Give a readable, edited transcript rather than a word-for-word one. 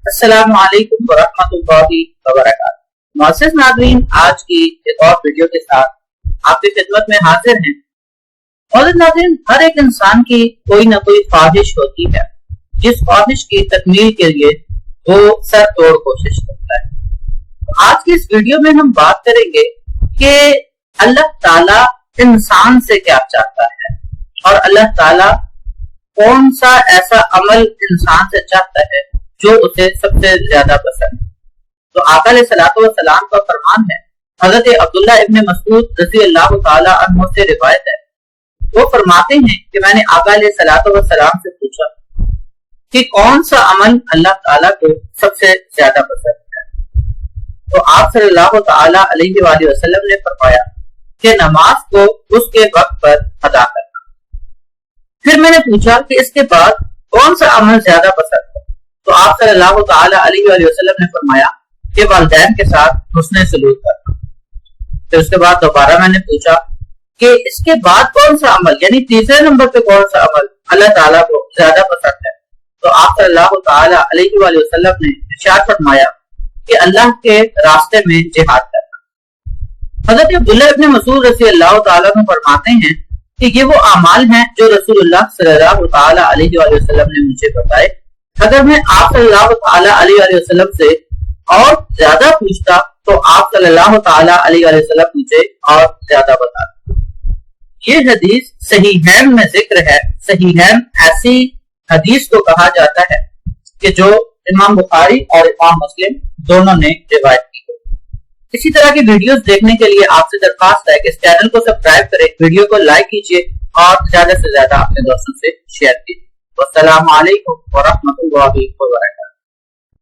السلام علیکم ورحمۃ اللہ وبرکاتہ۔ معزز ناظرین، آج کی ایک اور ویڈیو کے ساتھ آپ کی خدمت میں حاضر ہیں۔ معزز ناظرین، ہر ایک انسان کی کوئی نہ کوئی خواہش ہوتی ہے، جس خواہش کی تکمیل کے لیے وہ سر توڑ کوشش کرتا ہے۔ آج کی اس ویڈیو میں ہم بات کریں گے کہ اللہ تعالیٰ انسان سے کیا چاہتا ہے اور اللہ تعالیٰ کون سا ایسا عمل انسان سے چاہتا ہے جو اسے سب سے زیادہ پسند ہے۔ تو آقا علیہ الصلوۃ والسلام کا فرمان ہے، حضرت عبداللہ ابن مسعود رضی اللہ تعالی عنہ سے روایت ہے، وہ فرماتے ہیں کہ میں نے آقا علیہ الصلوۃ والسلام سے پوچھا کہ کون سا عمل اللہ تعالیٰ کو سب سے زیادہ پسند ہے، تو آپ صلی اللہ تعالی علیہ وآلہ وسلم نے فرمایا کہ نماز کو اس کے وقت پر ادا کرنا۔ پھر میں نے پوچھا کہ اس کے بعد کون سا عمل زیادہ پسند ہے، تو آپ صلی اللہ تعالی علیہ وآلہ وسلم نے فرمایا کہ والدین کے ساتھ حسن سلوک کرنا۔ پھر اس کے بعد دوبارہ میں نے پوچھا کہ اس کے بعد کون سا عمل، یعنی تیسرے نمبر پہ کون سا عمل اللہ تعالیٰ کو زیادہ پسند ہے، تو آپ صلی اللہ تعالی علیہ وآلہ وسلم نے ارشاد فرمایا کہ اللہ کے راستے میں جہاد کرنا۔ حضرت عبداللہ ابن مسعود رضی اللہ تعالیٰ عنہ فرماتے ہیں کہ یہ وہ اعمال ہیں جو رسول اللہ صلی اللہ تعالی علیہ وآلہ وسلم نے مجھے بتائے۔ اگر میں آپ صلی اللہ تعالی علیہ وآلہ وسلم سے اور زیادہ پوچھتا تو آپ صلی اللہ تعالی علیہ وآلہ وسلم مجھے اور زیادہ بتاتے۔ یہ حدیث صحیحین میں ذکر ہے۔ صحیحین ایسی حدیث کو کہا جاتا ہے کہ جو امام بخاری اور امام مسلم دونوں نے روایت کی۔ اسی طرح کی ویڈیوز دیکھنے کے لیے آپ سے درخواست ہے کہ اس چینل کو سبسکرائب کریں، ویڈیو کو لائک کیجیے اور زیادہ سے زیادہ اپنے دوستوں سے شیئر کیجیے۔ والسلام علیکم ورحمۃ اللہ وبرکاتہ۔